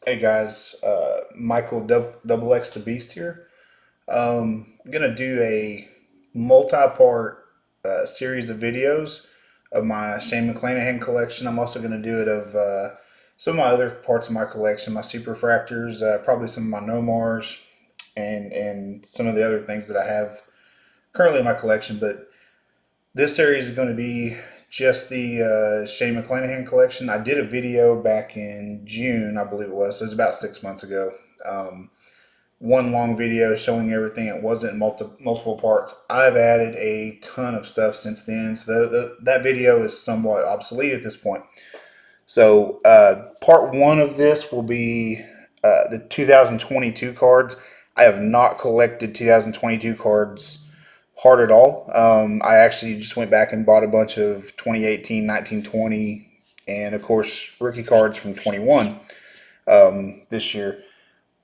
Hey guys, Michael Double X the Beast here. I'm gonna do a multi-part series of videos of my Shane McClanahan collection. I'm also gonna do it of some of my other parts of my collection, my Superfractors, probably some of my Nomars, and some of the other things that I have currently in my collection. But this series is going to be just the Shane McClanahan collection. I did a video back in June, I believe it was. So it was about 6 months ago. Um, One long video showing everything. It wasn't multiple parts. I've added a ton of stuff since then. So that video is somewhat obsolete at this point. So part one of this will be the 2022 cards. I have not collected 2022 cards hard at all. I actually just went back and bought a bunch of 2018, 19, 20, and of course rookie cards from 21 this year.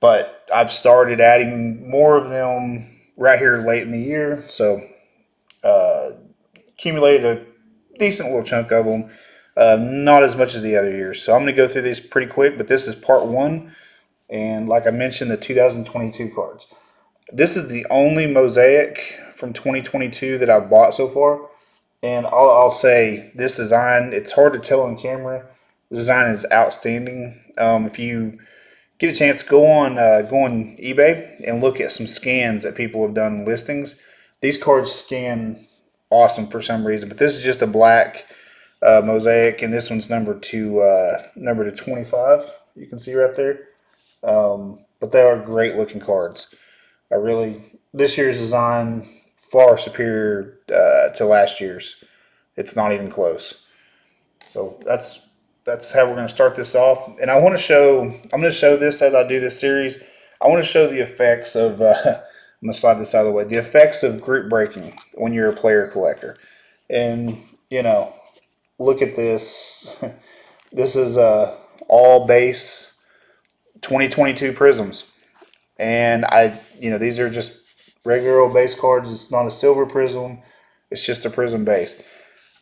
But I've started adding more of them right here late in the year. So uh, accumulated a decent little chunk of them. Not as much as the other years. So I'm going to go through these pretty quick, but this is part one. And like I mentioned, the 2022 cards. This is the only mosaic from 2022 that I've bought so far. And I'll say this design, it's hard to tell on camera. The design is outstanding. If you get a chance, go on eBay and look at some scans that people have done listings. These cards scan awesome for some reason, but this is just a black mosaic, and this one's number to 25. You can see right there. But they are great looking cards. I really This year's design far superior to last year's. It's not even close. So that's how we're going to start this off. And I'm going to show this as I do this series. I want to show the effects of. I'm going to slide this out of the way. The effects of group breaking when you're a player collector, and you know, look at this. This is all base 2022 prisms, and these are just regular old base cards. It's not a silver prism. It's just a prism base.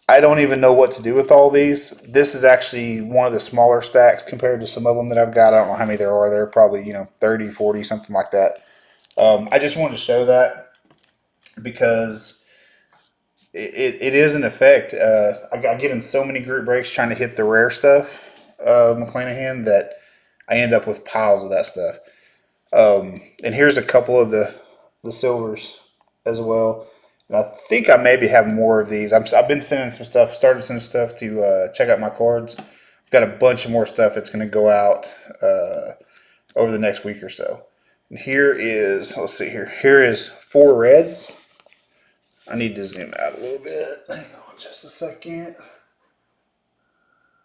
I don't even know what to do with all these. This is actually one of the smaller stacks compared to some of them that I've got. I don't know how many there are. There are probably, 30, 40, something like that. I just wanted to show that because it is an effect. I get in so many group breaks trying to hit the rare stuff of McClanahan that I end up with piles of that stuff. And here's a couple of the silvers as well. And I think I maybe have more of these. I've been sending some stuff, started sending stuff to check out my cards. I've got a bunch of more stuff that's going to go out over the next week or so. And let's see here. Here is four reds. I need to zoom out a little bit. Hang on just a second.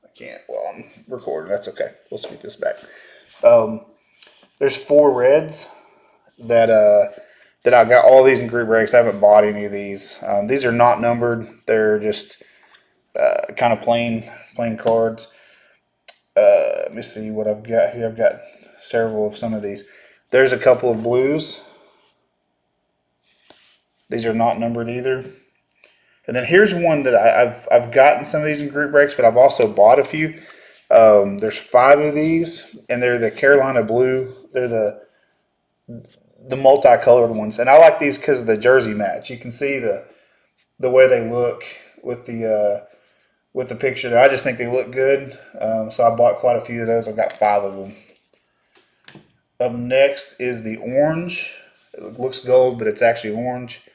I can't while I'm recording. That's okay. We'll scoot this back. Um, there's four reds that that I got all these in group breaks. I haven't bought any of these. These are not numbered. They're just kind of plain cards. Let me see what I've got here. I've got several of some of these. There's a couple of blues. These are not numbered either. And then here's one that I've gotten some of these in group breaks, but I've also bought a few. There's five of these, and they're the Carolina blue. They're the multicolored ones, and I like these because of the jersey match. You can see the way they look with the picture there. I just think they look good, so I bought quite a few of those. I've got five of them. Up next is the orange. It looks gold, but it's actually orange,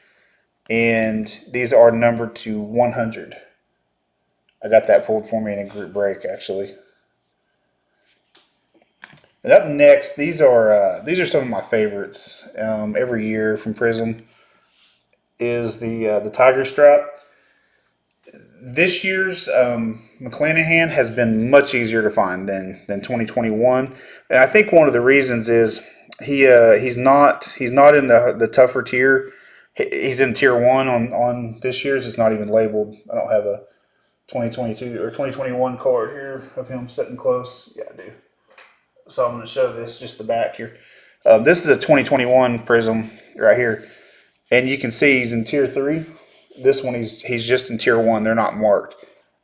and these are numbered to 100. I got that pulled for me in a group break actually. And up next, these are some of my favorites every year from Prism. Is the Tiger Stripe. This year's McClanahan has been much easier to find than 2021, and I think one of the reasons is he's not in the tougher tier. He's in tier one on this year's. It's not even labeled. I don't have a 2022 or 2021 card here of him sitting close. Yeah, I do. So I'm going to show this just the back here. This is a 2021 Prism right here, and you can see he's in tier three. This one he's just in tier one. They're not marked,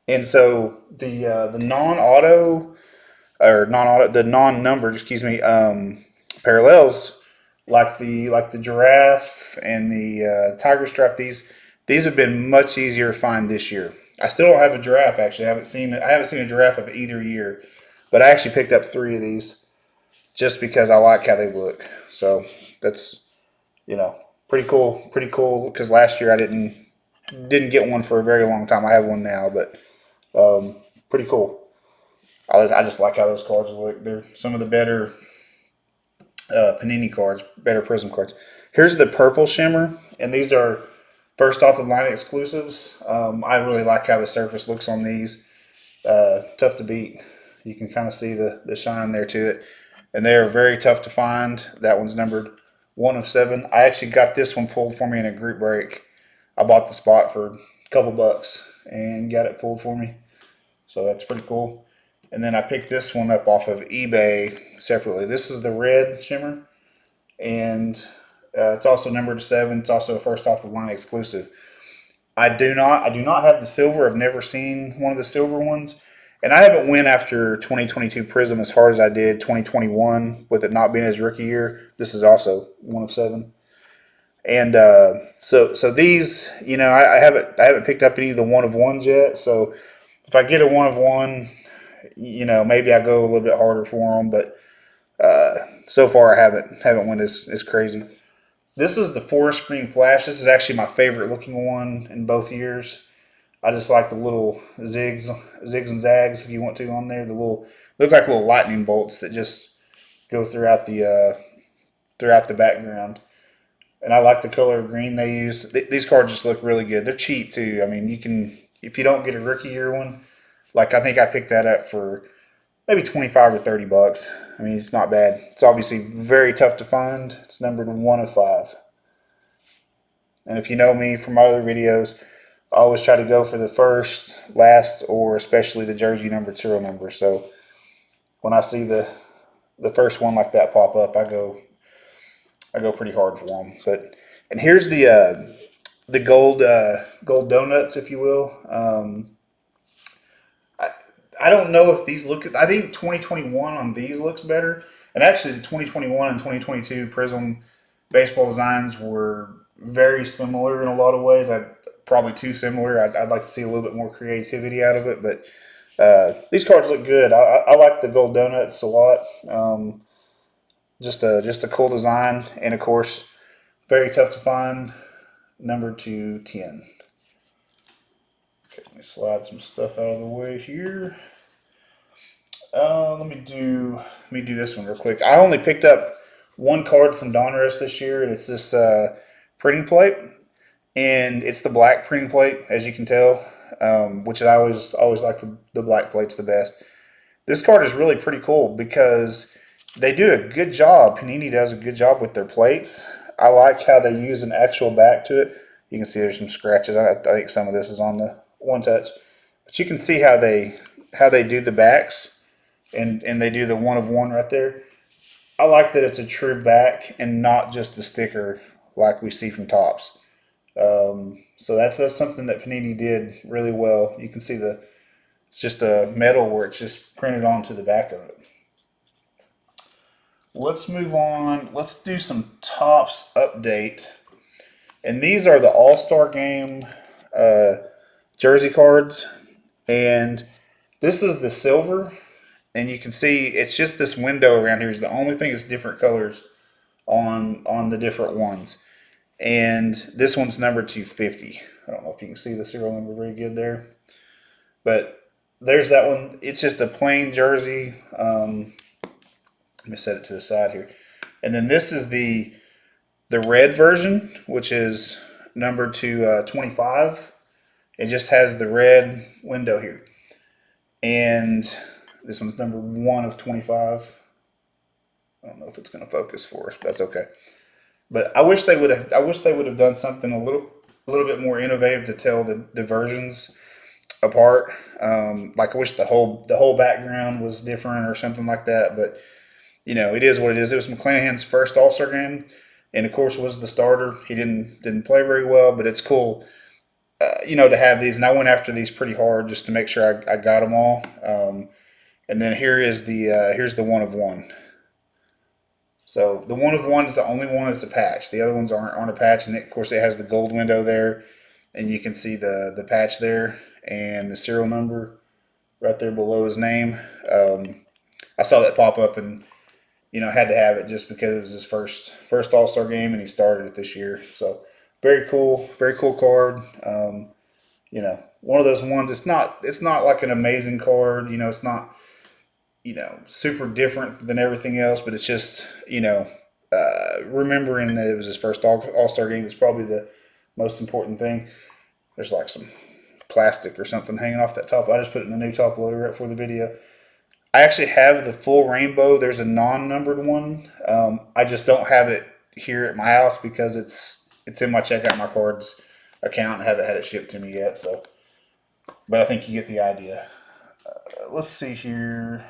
and so the non-auto or the non-numbered, excuse me, parallels like the giraffe and the tiger stripe. These have been much easier to find this year. I still don't have a giraffe actually. I haven't seen a giraffe of either year, but I actually picked up three of these just because I like how they look. So that's pretty cool. Pretty cool because last year I didn't get one for a very long time. I have one now, but pretty cool. I just like how those cards look. They're some of the better Panini cards, better Prism cards. Here's the purple shimmer, and these are first off the line exclusives. I really like how the surface looks on these. Tough to beat. You can kind of see the shine there to it, and they are very tough to find. That one's numbered 1 of 7. I actually got this one pulled for me in a group break. I bought the spot for a couple bucks and got it pulled for me, so that's pretty cool. And then I picked this one up off of eBay separately. This is the red shimmer, and it's also numbered 7. It's also a first off the line exclusive. I do not have the silver. I've never seen one of the silver ones, and I haven't went after 2022 Prism as hard as I did 2021 with it not being his rookie year. This is also 1 of 7, and so these, I haven't picked up any of the 1 of 1s yet. So if I get a 1 of 1, maybe I go a little bit harder for them, but so far I haven't went as crazy. This is the forest green flash. This is actually my favorite looking one in both years. I just like the little zigs and zags, if you want to, on there. The little look like little lightning bolts that just go throughout the background. And I like the color of green they use. These cards just look really good. They're cheap too. I mean, you can, if you don't get a rookie year one, like I think I picked that up for maybe 25 or 30 bucks. I mean, it's not bad. It's obviously very tough to find. It's numbered 1 of 5. And if you know me from my other videos, I always try to go for the first, last, or especially the jersey numbered serial number. So when I see the first one like that pop up, I go pretty hard for them. And here's the gold donuts, if you will. I don't know if these look. I think 2021 on these looks better, and actually the 2021 and 2022 Prism baseball designs were very similar in a lot of ways. Probably too similar. I'd like to see a little bit more creativity out of it, but these cards look good. I like the gold donuts a lot. Just a cool design, and of course, very tough to find. Number 210. Okay, let me slide some stuff out of the way here. Let me do this one real quick. I only picked up one card from Donruss this year, and it's this printing plate, and it's the black printing plate, as you can tell, which I always like the black plates the best. This card is really pretty cool because they do a good job. Panini does a good job with their plates. I like how they use an actual back to it. You can see there's some scratches. I think some of this is on the one touch, but you can see how they do the backs, and they do the 1 of 1 right there. I like that it's a true back and not just a sticker like we see from Topps. So that's something that Panini did really well. You can see it's just a metal where it's just printed onto the back of it. Let's move on. Let's do some Topps update. And these are the All-Star Game jersey cards. And this is the silver. And you can see it's just this window around here is the only thing that's different colors on the different ones. And this one's number 250. I don't know if you can see the serial number very good there. But there's that one. It's just a plain jersey. Let me set it to the side here. And then this is the red version, which is numbered to 25. It just has the red window here. And this one's number 1 of 25. I don't know if it's going to focus for us, but that's okay. But I wish they would have done something a little bit more innovative to tell the versions apart. Like I wish the whole background was different or something like that. But it is what it is. It was McClanahan's first All-Star game, and of course was the starter. He didn't play very well, but it's cool, to have these. And I went after these pretty hard just to make sure I got them all. And then here's the 1 of 1. So the 1 of 1 is the only one that's a patch. The other ones aren't a patch, and of course it has the gold window there, and you can see the patch there and the serial number right there below his name. I saw that pop up and had to have it just because it was his first All Star game and he started it this year. So very cool card. One of those ones. It's not like an amazing card. It's not super different than everything else, but it's just remembering that it was his first All Star game is probably the most important thing. There's like some plastic or something hanging off that top. I just put it in the new top loader right for the video. I actually have the full rainbow. There's a non-numbered one. I just don't have it here at my house because it's in my checkout my cards account. I haven't had it shipped to me yet. So, but I think you get the idea. Let's see here.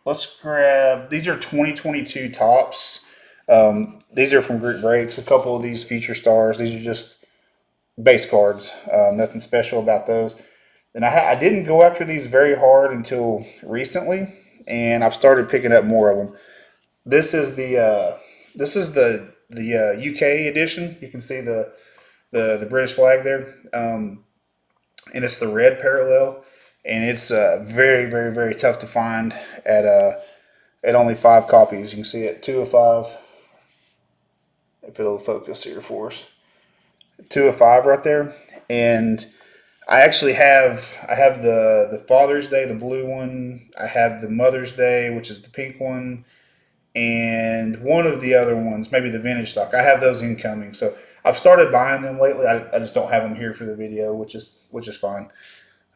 Let's grab. These are 2022 tops. These are from Group Breaks. A couple of these feature stars. These are just base cards. Nothing special about those. And I didn't go after these very hard until recently, and I've started picking up more of them. This is the UK edition. You can see the British flag there, and it's the red parallel, and it's very very very tough to find at at only 5 copies. You can see it 2 of 5. If it'll focus here for us, 2 of 5 right there, and I have the Father's Day, the blue one. I have the Mother's Day, which is the pink one, and one of the other ones, maybe the vintage stock. I have those incoming, so I've started buying them lately. I just don't have them here for the video, which is fine.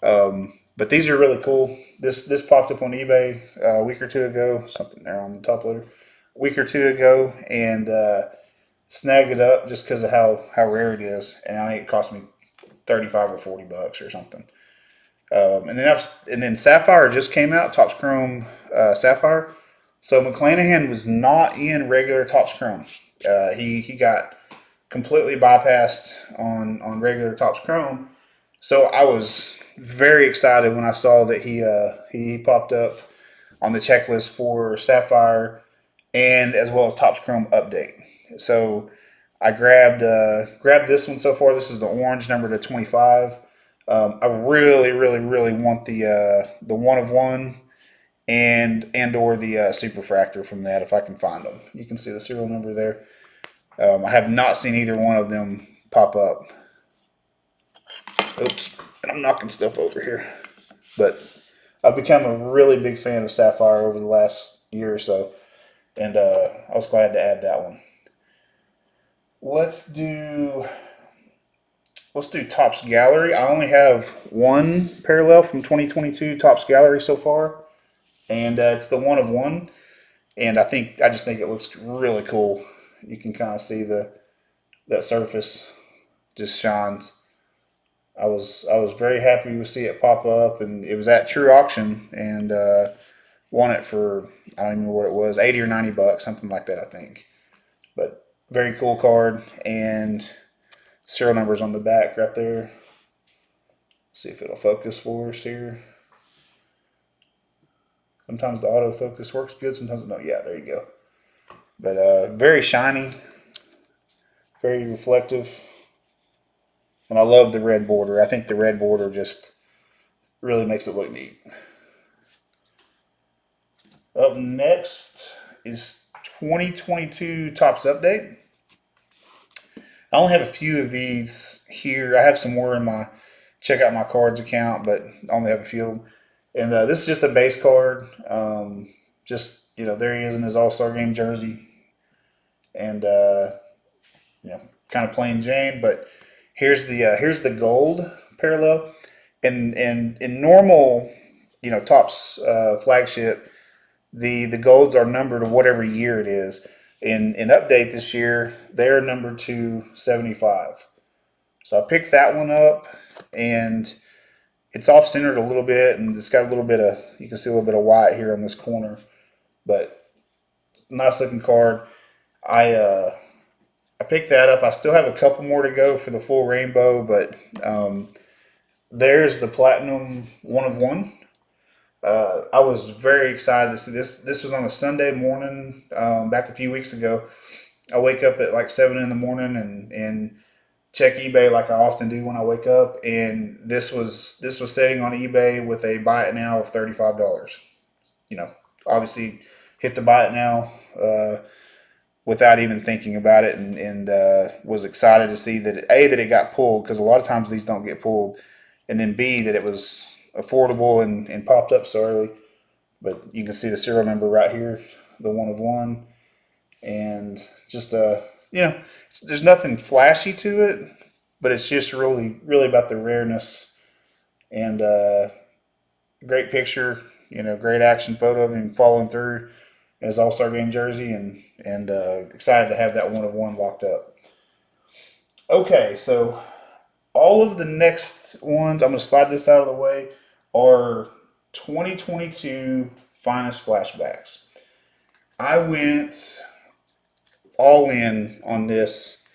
But these are really cool. This popped up on eBay a week or two ago. Something there on the top loader, a week or two ago, and snagged it up just because of how rare it is, and I think it cost me 35 or $40 or something. And then Sapphire just came out, Topps Chrome Sapphire. So McClanahan was not in regular Topps Chrome. He got completely bypassed on regular Topps Chrome. So I was very excited when I saw that he popped up on the checklist for Sapphire and as well as Topps Chrome Update. So I grabbed this one so far. This is the orange number to 25. I really, really, really want the 1 of 1 and or the Superfractor from that if I can find them. You can see the serial number there. I have not seen either one of them pop up. Oops, and I'm knocking stuff over here. But I've become a really big fan of Sapphire over the last year or so, and I was glad to add that one. Let's do Topps Gallery. I only have one parallel from 2022 Topps Gallery so far, and it's the 1 of 1. And I just think it looks really cool. You can kind of see that surface just shines. I was very happy to see it pop up, and it was at True Auction, and won it for I don't even know what it was, $80 or $90, something like that, I think. But very cool card, and serial numbers on the back right there. See if it'll focus for us here. Sometimes the autofocus works good, sometimes no. Yeah, there you go. But very shiny, very reflective, and I love the red border. I think the red border just really makes it look neat. Up next is 2022 Topps Update. I only have a few of these here. I have some more in my check out my cards account, but I only have a few of them. And this is just a base card. Just there he is in his All Star Game jersey, and kind of plain Jane. But here's the gold parallel, and in normal Topps flagship, the golds are numbered to whatever year it is. In update this year, they're numbered to 75. So I picked that one up, and it's off centered a little bit, and it's got a little bit of, you can see a little bit of white here on this corner, but nice looking card. I picked that up. I still have a couple more to go for the full rainbow, but there's the platinum 1 of 1. I was very excited to see this. This was on a Sunday morning back a few weeks ago. I wake up at like 7 in the morning and check eBay like I often do when I wake up, and this was sitting on eBay with a buy it now of $35. You know, obviously hit the buy it now without even thinking about it, and was excited to see that that it got pulled, because a lot of times these don't get pulled, and then B, that it was affordable and popped up so early. But you can see the serial number right here, the 1 of 1, and just there's nothing flashy to it, but it's just really about the rareness, and great picture, great action photo of him following through in his All Star Game jersey, and excited to have that 1 of 1 locked up. Okay, so all of the next ones, I'm going to slide this out of the way, are 2022 finest flashbacks. I went all in on this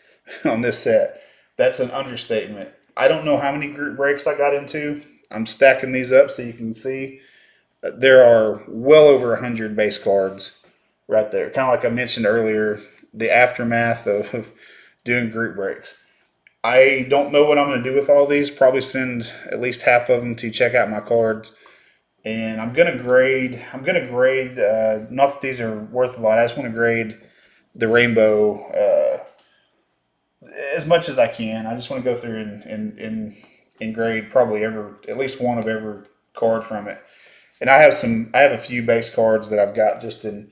on this set. That's an understatement. I don't know how many group breaks I got into. I'm stacking these up so you can see. There are well over 100 base cards right there. Kind of like I mentioned earlier, the aftermath of doing group breaks. I don't know what I'm going to do with all these. Probably send at least half of them to check out my cards, and I'm gonna grade. I'm gonna grade. Not that these are worth a lot. I just want to grade the rainbow as much as I can. I just want to go through and grade probably at least one of every card from it. And I have some. I have a few base cards that I've got just in.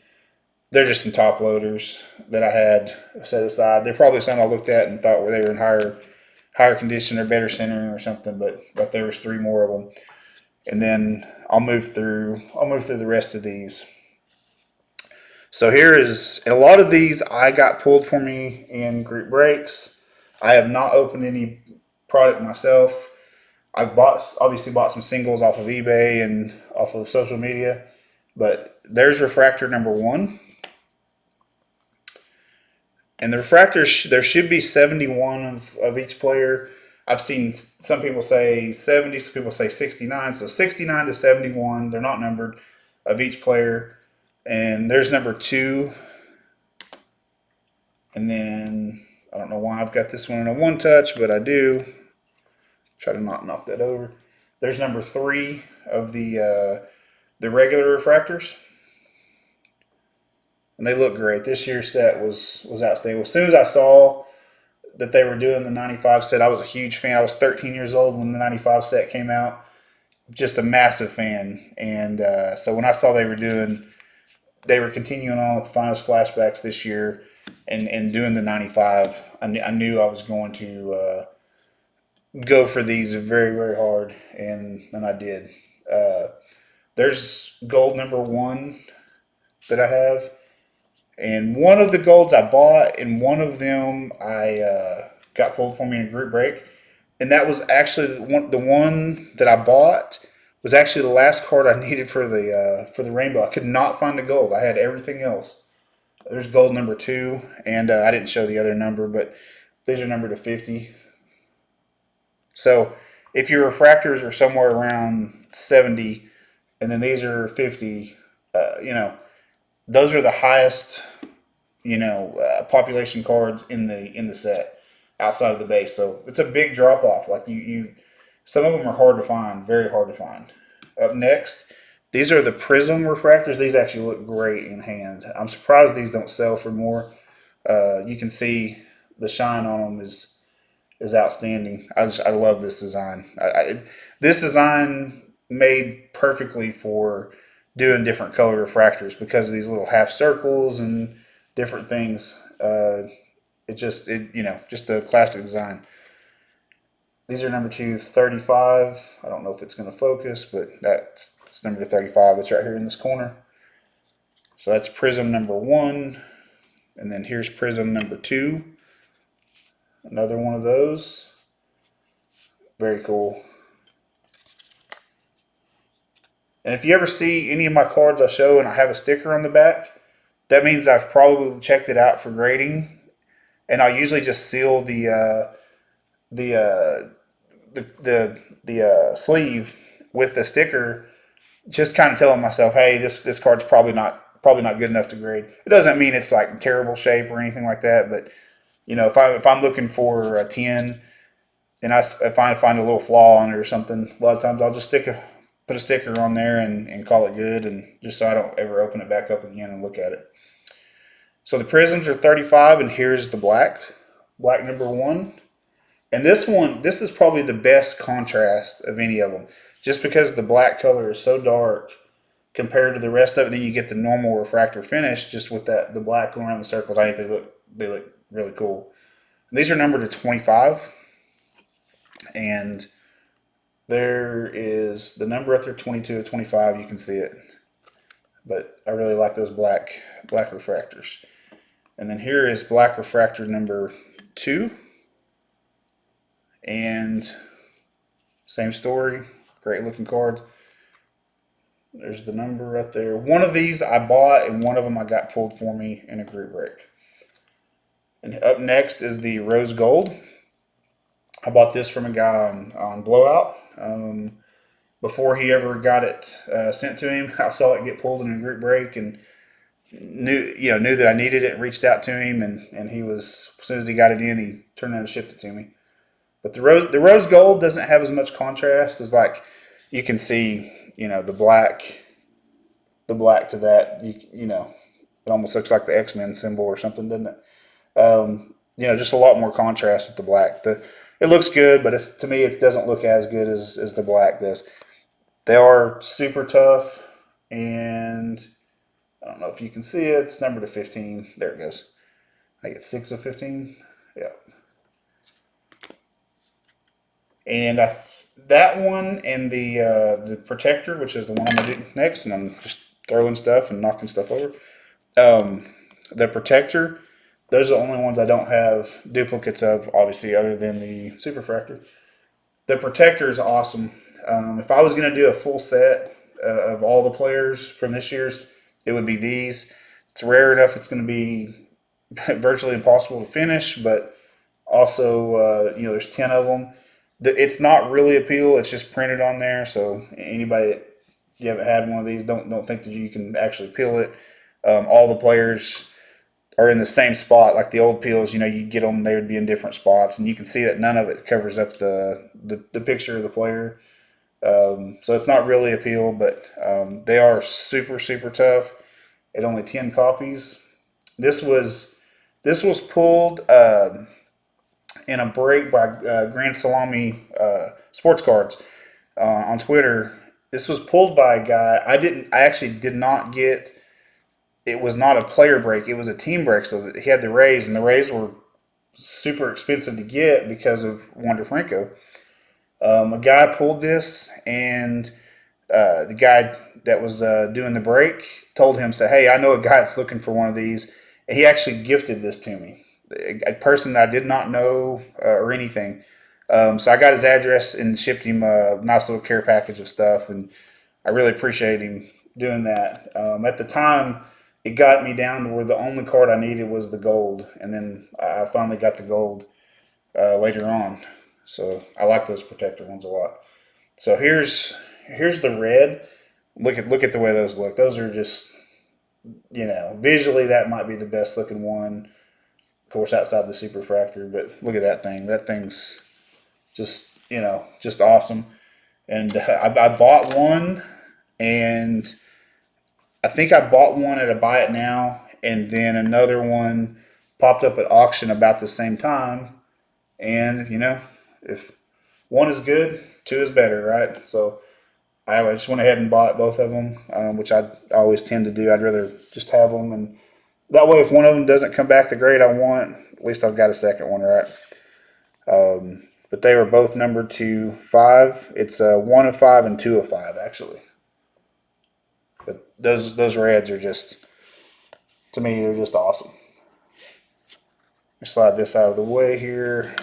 They're just in top loaders that I had set aside. They're probably some I looked at and thought were they were in higher condition or better centering or something. But there was three more of them, and then I'll move through. I'll move through the rest of these. So here is, and a lot of these I got pulled for me in group breaks. I have not opened any product myself. I obviously bought some singles off of eBay and off of social media, but there's refractor number 1, and the refractors there should be 71 of each player. I've seen some people say 70, some people say 69, so 69 to 71. They're not numbered of each player, and there's number 2. And then I don't know why I've got this one in a one touch, but I do. Try to not knock that over. There's number 3 of the regular refractors, and they look great. This year's set was outstanding. As soon as I saw that they were doing the 95 set, I was a huge fan. I was 13 years old when the 95 set came out. Just a massive fan, and so when I saw they were continuing on with the finals flashbacks this year, and doing the 95, I knew I was going to go for these very hard, and I did. Uh, there's gold number 1 that I have, and one of the golds I bought, and one of them I got pulled for me in a group break, and that was actually the one that I bought was actually the last card I needed for the rainbow. I could not find the gold. I had everything else. There's gold number 2, and I didn't show the other number, but these are numbered to 50. So if your refractors are somewhere around 70, and then these are 50, those are the highest, population cards in the set outside of the base. So it's a big drop off. Like some of them are hard to find, very hard to find. Up next, these are the Prism refractors. These actually look great in hand. I'm surprised these don't sell for more. You can see the shine on them is outstanding. I love this design. This design made perfectly for doing different color refractors because of these little half circles and different things. Just a classic design. These are number 235. I don't know if it's going to focus, but that's number 35. It's right here in this corner. So that's Prism number 1, and then here's Prism number 2. Another one of those. Very cool. And if you ever see any of my cards I show and I have a sticker on the back, that means I've probably checked it out for grading. And I usually just seal the sleeve with the sticker just kind of telling myself, hey, this card's probably not good enough to grade. It doesn't mean it's like terrible shape or anything like that, but if I'm looking for a 10 and if I find a little flaw on it or something, a lot of times I'll just put a sticker on there and call it good, and just so I don't ever open it back up again and look at it. So the prisms are 35, and here's the black number one. And this is probably the best contrast of any of them, just because the black color is so dark compared to the rest of it. Then you get the normal refractor finish, just with the black going around the circles. I think they look really cool. And these are numbered to 25, and there is the number up there, 22 to 25. You can see it, but I really like those black refractors. And then here is black refractor number 2, and same story. Great looking card. There's the number right there. One of these I bought, and one of them I got pulled for me in a group break. And up next is the rose gold. I bought this from a guy on Blowout. Before he ever got it sent to him, I saw it get pulled in a group break and knew that I needed it. Reached out to him, and he was, as soon as he got it in, he turned around and shipped it to me. But the rose gold doesn't have as much contrast as, like, you can see, the black to that. It almost looks like the X-Men symbol or something, doesn't it? Just a lot more contrast with the black. It looks good, but to me it doesn't look as good as the black does. They are super tough, and I don't know if you can see it. It's numbered to 15. There it goes. I get 6 of 15. Yeah. And that one and the protector, which is the one I'm gonna do next, and I'm just throwing stuff and knocking stuff over. The protector, those are the only ones I don't have duplicates of, obviously, other than the Superfractor. The protector is awesome. If I was going to do a full set of all the players from this year's, it would be these. It's rare enough it's going to be virtually impossible to finish, but also, there's 10 of them. It's not really a peel, it's just printed on there. So anybody that you haven't had one of these, don't think that you can actually peel it. All the players are in the same spot. Like the old peels, you get them, they would be in different spots, and you can see that none of it covers up the picture of the player. So it's not really a peel, but they are super, super tough. At only 10 copies. This was pulled in a break by Grand Salami Sports Cards on Twitter. This was pulled by a guy. I actually did not get. It was not a player break. It was a team break. So he had the Rays, and the Rays were super expensive to get because of Wander Franco. A guy pulled this, and the guy that was doing the break told him, say, hey, I know a guy that's looking for one of these. And he actually gifted this to me, a person that I did not know or anything. So I got his address and shipped him a nice little care package of stuff, and I really appreciate him doing that. At the time, it got me down to where the only card I needed was the gold, and then I finally got the gold later on. So I like those protector ones a lot. So here's the red. Look at the way those look. Those are just, visually that might be the best looking one. Of course, outside the Superfractor, but look at that thing. That thing's just awesome. And I bought one, and I think I bought one at a buy it now, and then another one popped up at auction about the same time. And if one is good, two is better, right? So I just went ahead and bought both of them, which I always tend to do. I'd rather just have them, and that way, if one of them doesn't come back the grade I want, at least I've got a second one, right? But they were both numbered to 5. It's 1 of 5 and 2 of 5, actually. But those reds are just, to me, they're just awesome. Slide this out of the way here.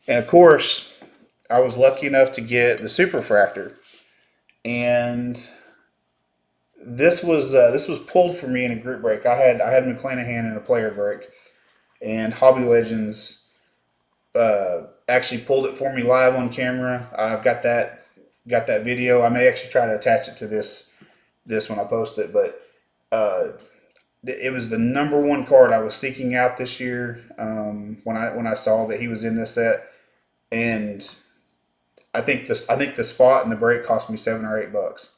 And of course, I was lucky enough to get the Superfractor. And this was pulled for me in a group break. I had McClanahan in a player break, and Hobby Legends actually pulled it for me live on camera. I've got that got that video. I may actually try to attach it to this when I post it, but uh, it was the number one card I was seeking out this year when I saw that he was in this set, and I think the spot and the break cost me $7 or $8.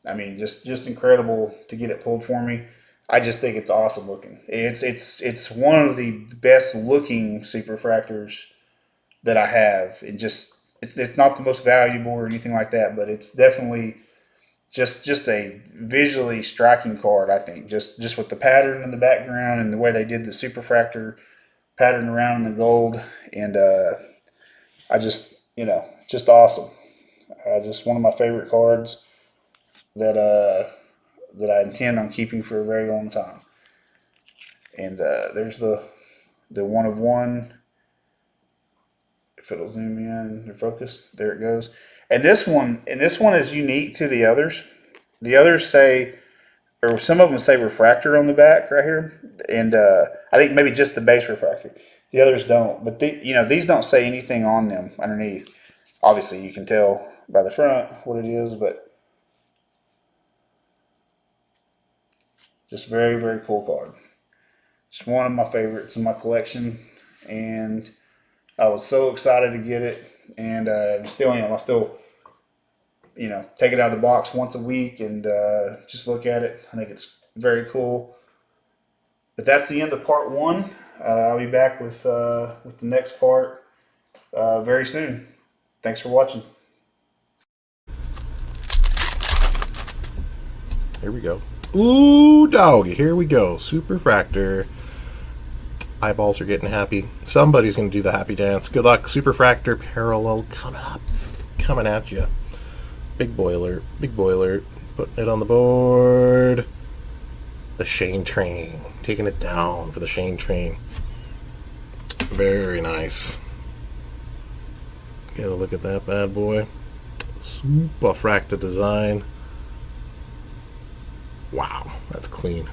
I mean, just incredible to get it pulled for me. I just think it's awesome looking. It's one of the best looking superfractors that I have. And just it's not the most valuable or anything like that, but it's definitely just a visually striking card. I think just with the pattern in the background and the way they did the superfractor pattern around in the gold, and I just just awesome. Just one of my favorite cards that that I intend on keeping for a very long time. And there's the one of one. If it'll zoom in or focus, there it goes. And this one is unique to the others. The others say, or some of them say refractor on the back right here, and I think maybe just the base refractor. The others don't, but these don't say anything on them underneath. Obviously, you can tell by the front what it is, but just very, very cool card. It's one of my favorites in my collection, and I was so excited to get it, and still am. I still, take it out of the box once a week and just look at it. I think it's very cool. But that's the end of part one. I'll be back with the next part very soon. Thanks for watching. Here we go. Ooh, doggy. Here we go. Superfractor. Eyeballs are getting happy. Somebody's going to do the happy dance. Good luck. Superfractor parallel coming up. Coming at you. Big boiler. Big boiler. Putting it on the board. The Shane train. Taking it down for the Shane train. Very nice. Get a look at that bad boy. Superfractor design. Wow, that's clean.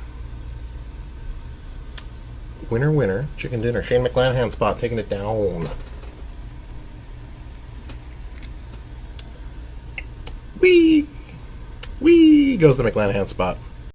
Winner, winner, chicken dinner. Shane McClanahan spot, taking it down. Whee! Whee! Goes the McClanahan spot.